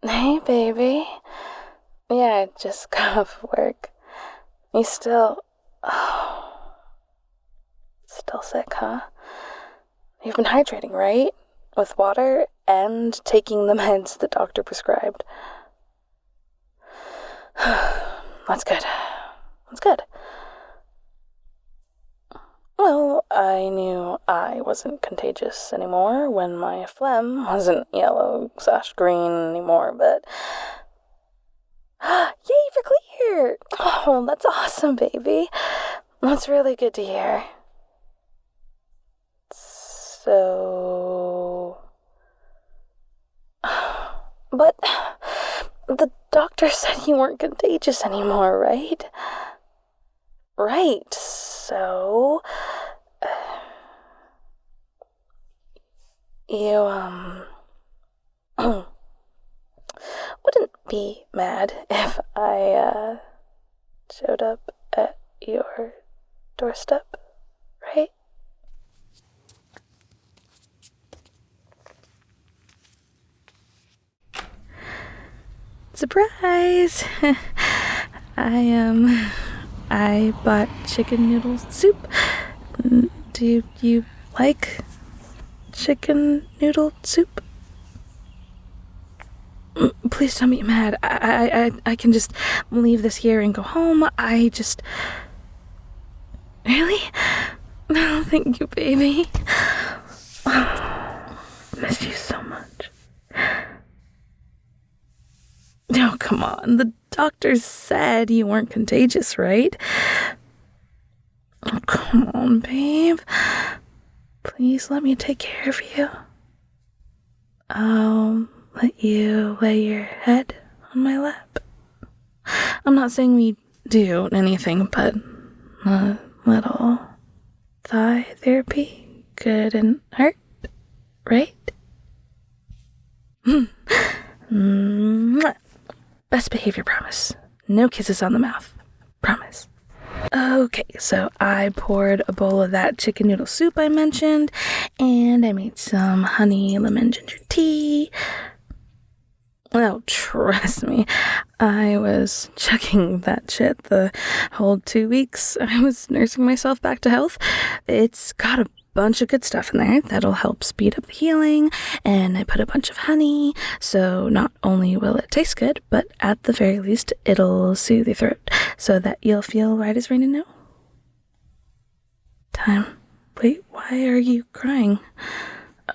Hey, baby. Yeah, I just got off work. You still... Oh, still sick, huh? You've been hydrating, right? With water and taking the meds the doctor prescribed. That's good. That's good. Well, I knew I wasn't contagious anymore when my phlegm wasn't yellow/green anymore, but... Yay for clear! Oh, that's awesome, baby. That's really good to hear. So... But the doctor said you weren't contagious anymore, right? Right, so... You, wouldn't be mad if I, showed up at your doorstep, right? Surprise! I bought chicken noodle soup. Do you like chicken noodle soup? Please don't be mad. I can just leave this here and go home. Really? No, thank you, baby. Missed you so much. Oh, come on. The doctor said you weren't contagious, right? Oh, come on, babe. Please let me take care of you. I'll let you lay your head on my lap. I'm not saying we do anything, but a little thigh therapy couldn't hurt, right? Best behavior promise. No kisses on the mouth. Promise. Okay, so I poured a bowl of that chicken noodle soup I mentioned, and I made some honey lemon ginger tea. Oh, trust me, I was chugging that shit the whole 2 weeks I was nursing myself back to health. It's got a bunch of good stuff in there that'll help speed up the healing, and I put a bunch of honey, so not only will it taste good, but at the very least, it'll soothe your throat so that you'll feel right as rain and snow. Wait, why are you crying?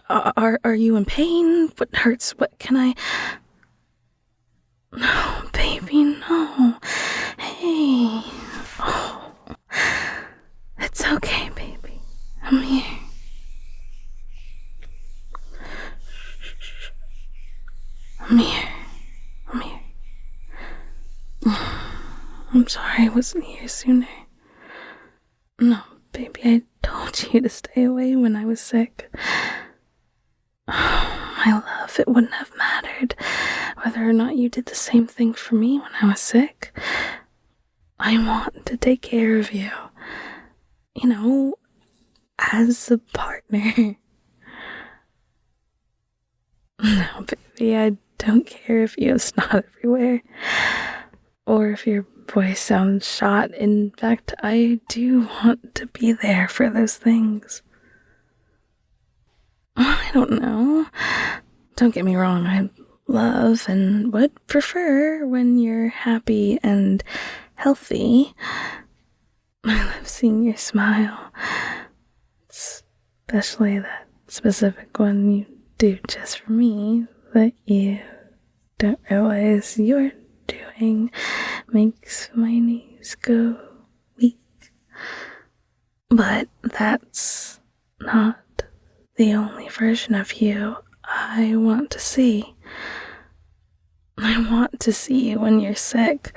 Are you in pain? What hurts? What can I... No, baby, no. Hey. Oh. It's okay, baby. I'm here. I'm here. I'm sorry I wasn't here sooner. No, baby, I told you to stay away when I was sick. Oh, my love, it wouldn't have mattered whether or not you did the same thing for me when I was sick. I want to take care of you. You know, as a partner. No, baby, I don't care if you have snot everywhere, or if your voice sounds shot. In fact, I do want to be there for those things. I don't know. Don't get me wrong, I love and would prefer when you're happy and healthy. I love seeing your smile. Especially that specific one you do just for me that you don't realize you're doing makes my knees go weak. But that's not the only version of you I want to see. I want to see you when you're sick,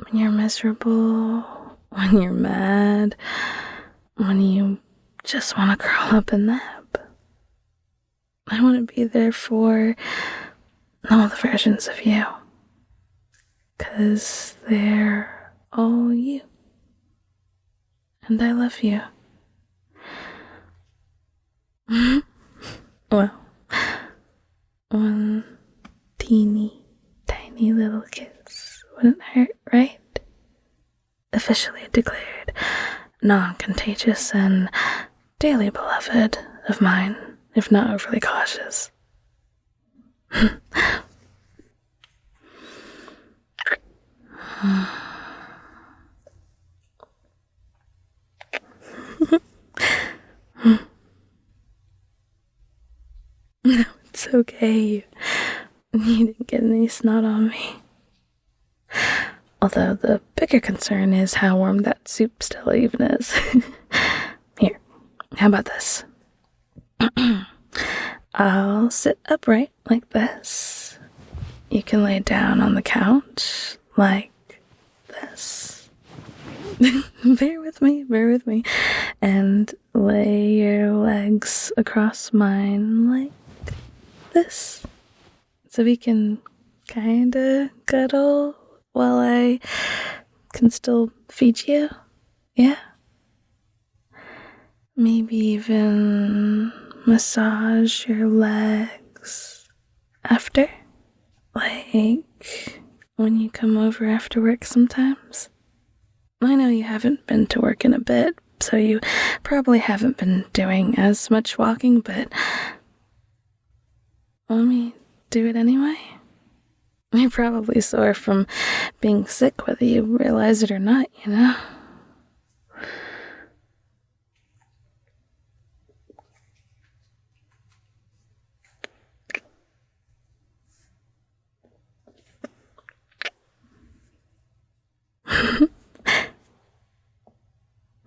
when you're miserable, when you're mad, when you just want to curl up and nap. I want to be there for all the versions of you, 'cause they're all you. And I love you. Well, one teeny non-contagious and dearly beloved of mine, if not overly cautious. No, it's okay. You didn't get any snot on me. Although the bigger concern is how warm that soup still even is. Here, how about this? I'll sit upright like this. You can lay down on the couch like this. Bear with me. And lay your legs across mine like this. So we can kinda cuddle while I can still feed you. Yeah? Maybe even massage your legs after. Like when you come over after work sometimes. I know you haven't been to work in a bit, so you probably haven't been doing as much walking, but let me do it anyway. You're probably sore from being sick, whether you realize it or not, you know?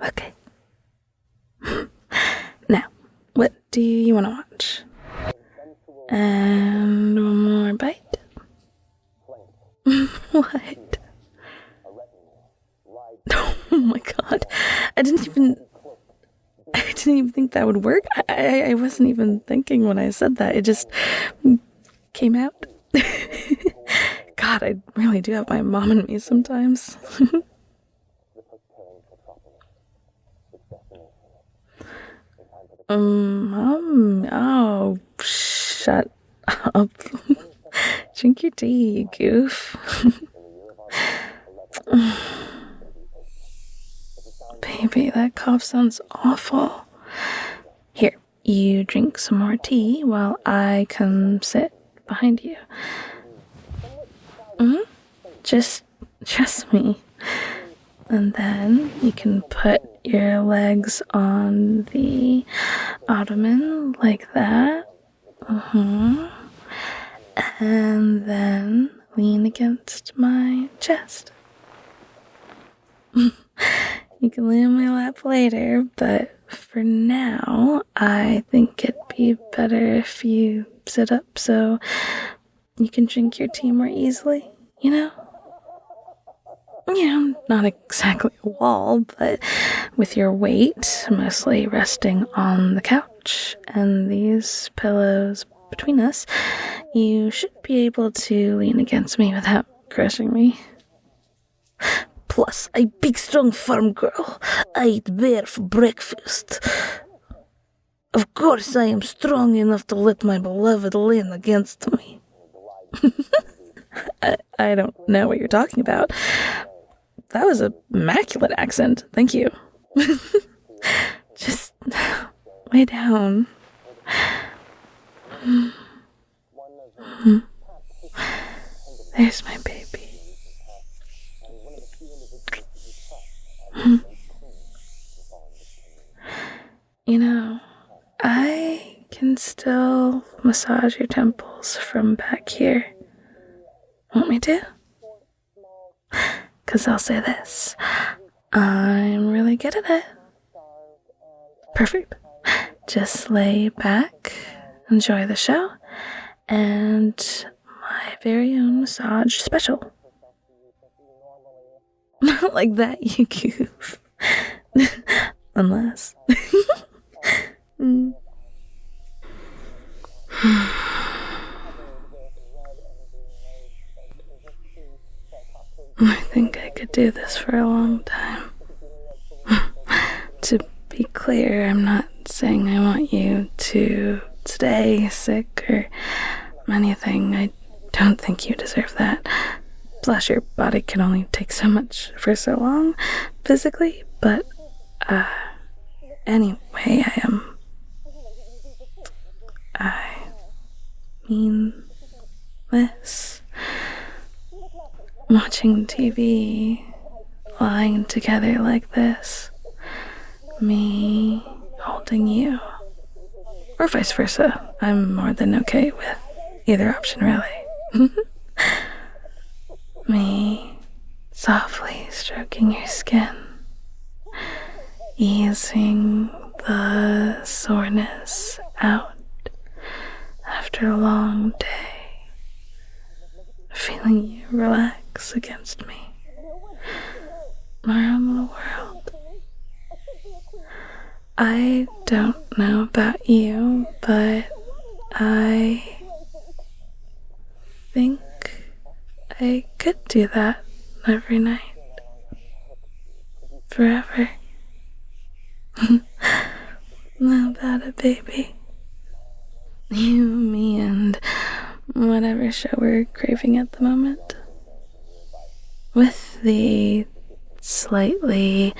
Okay. Now, what do you want to watch? And one more bite? What? Oh my god. I didn't even think that would work. I wasn't even thinking when I said that. It just came out. God, I really do have my mom in me sometimes. Mom? Oh, shut up. Drink your tea, you goof. Baby, that cough sounds awful. Here, you drink some more tea while I come sit behind you. Just trust me. And then you can put your legs on the ottoman like that. And then lean against my chest. You can lay on my lap later, but for now, I think it'd be better if you sit up so you can drink your tea more easily, you know? Yeah, not exactly a wall, but with your weight mostly resting on the couch and these pillows between us, you should be able to lean against me without crushing me. Plus, a big strong farm girl. I eat bear for breakfast. Of course I am strong enough to let my beloved lean against me. I don't know what you're talking about. That was an immaculate accent. Thank you. Just lay down. There's my baby. You know, I can still massage your temples from back here. Want me to? 'Cause I'll say this. I'm really good at it. Perfect. Just lay back, enjoy the show, and my very own massage special. Not like that, you goof. Unless. I think I could do this for a long time. To be clear, I'm not saying I want you to stay sick or anything. I don't think you deserve that. Plus, your body can only take so much for so long, physically, but Anyway, I mean this. Watching TV, lying together like this. Me holding you. Or vice versa. I'm more than okay with either option, really. Me softly stroking your skin, easing the soreness out after a long day, feeling you relax against me, my own little world. I don't know about you, but I think I could do that every night. Forever. How about it, baby? You, me, and whatever show we're craving at the moment. With the slightly,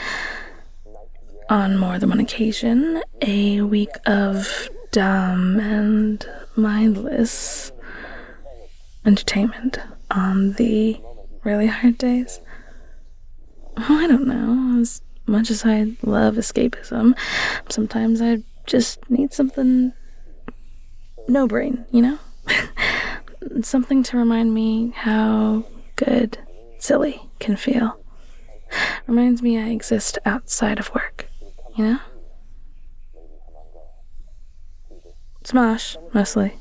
on more than one occasion, a week of dumb and mindless entertainment on the really hard days. Oh, I don't know. As much as I love escapism, sometimes I just need something no brain, you know? Something to remind me how good silly can feel. Reminds me I exist outside of work, you know? Smosh, mostly.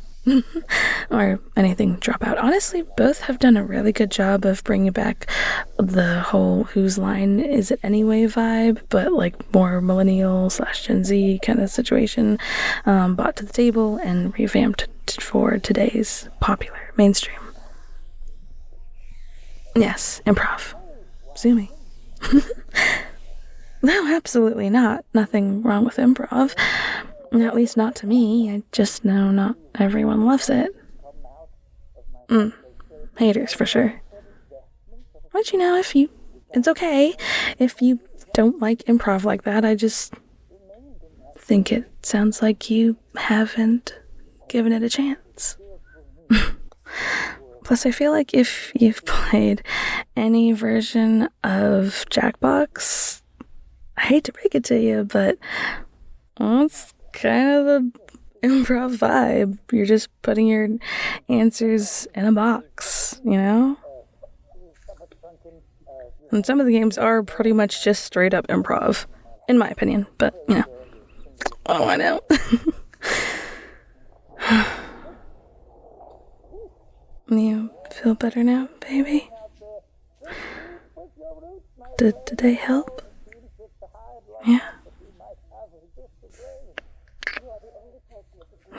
Or anything drop out. Honestly, both have done a really good job of bringing back the whole whose line is it anyway vibe, but like more millennial / Gen Z kind of situation, brought to the table and revamped for today's popular mainstream. Yes, improv. Sue me. No, absolutely not. Nothing wrong with improv. At least not to me. I just know not everyone loves it. Haters for sure. But you know, it's okay if you don't like improv like that. I just think it sounds like you haven't given it a chance. Plus, I feel like if you've played any version of Jackbox, I hate to break it to you, but it's kind of the improv vibe. You're just putting your answers in a box, you know? And some of the games are pretty much just straight up improv, in my opinion, but, you know. Oh, I know. You feel better now, baby? Did they help? Yeah?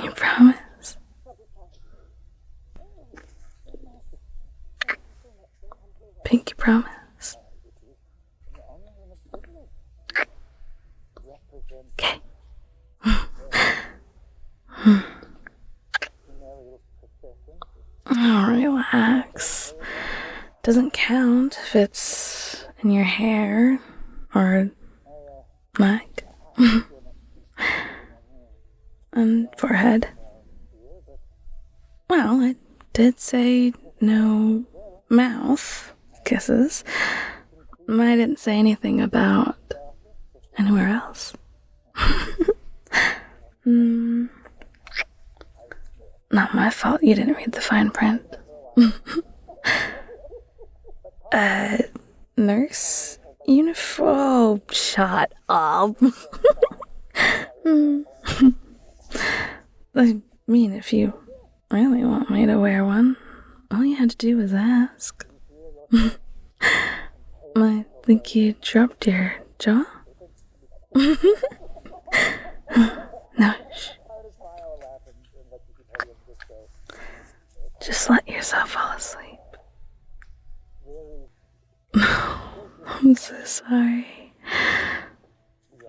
You promise? Pinky promise? Okay. Oh, relax. Doesn't count if it's in your hair or neck and forehead. Well, I did say no mouth kisses. I didn't say anything about anywhere else. Not my fault you didn't read the fine print. Nurse uniform. Oh, shut up. I mean, if you really want me to wear one, all you had to do was ask. I think you dropped your jaw. No, shh. Just let yourself fall asleep. I'm so sorry.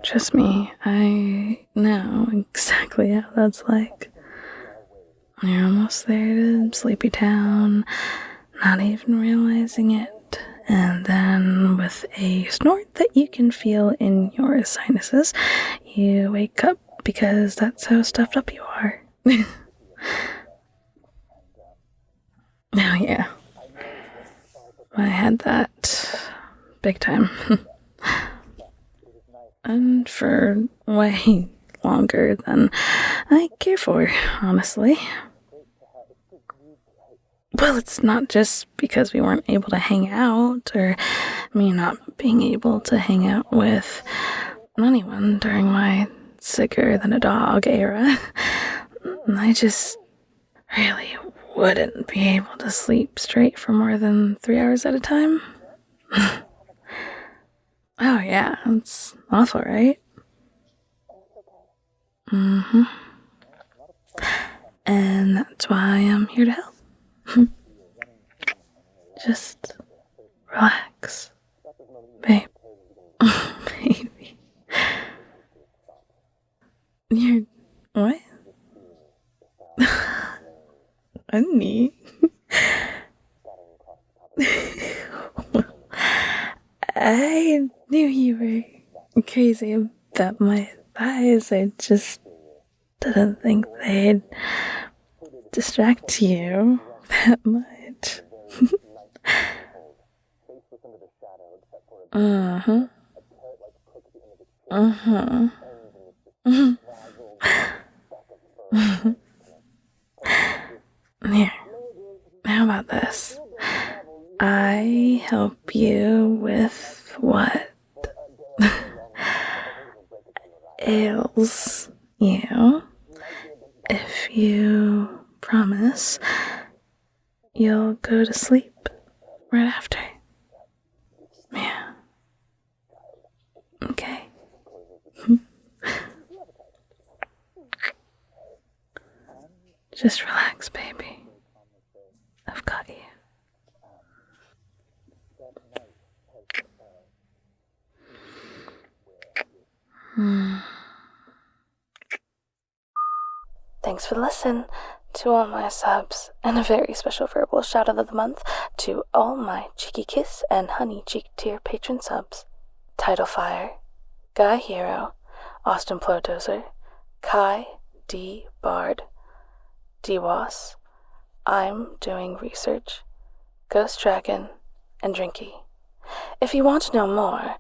Trust me, I know exactly how that's like. You're almost there to Sleepy Town, not even realizing it, And then with a snort that you can feel in your sinuses, you wake up because that's how stuffed up you are. Oh yeah. I had that big time. And for way longer than I care for, honestly. Well, it's not just because we weren't able to hang out, or me not being able to hang out with anyone during my sicker than a dog era. I just really wouldn't be able to sleep straight for more than 3 hours at a time. Oh yeah, it's awful, right? Mm-hmm. And that's why I'm here to help. Just relax, babe. Baby. You're... what? Honey. I knew you were crazy about my thighs. I just didn't think they'd distract you that much. Uh-huh. Uh-huh. Here, how about this? I help you with what ails you if you promise you'll go to sleep right after. Yeah. Okay. Just relax, baby. I've got you. Thanks for the listen to all my subs, and a very special verbal shout out of the month to all my Cheeky Kiss and Honey Cheek tier patron subs. Title Fire, Guy Hero, Austin Plodozer, Kai D. Bard, DWAS, I'm Doing Research, Ghost Dragon, and Drinky. If you want to know more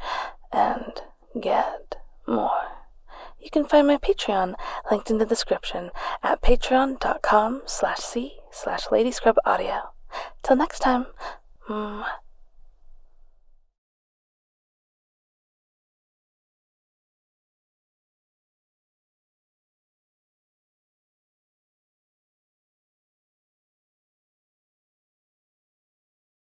and get more, you can find my Patreon linked in the description at patreon.com/c/LadyScrubAudio. Till next time,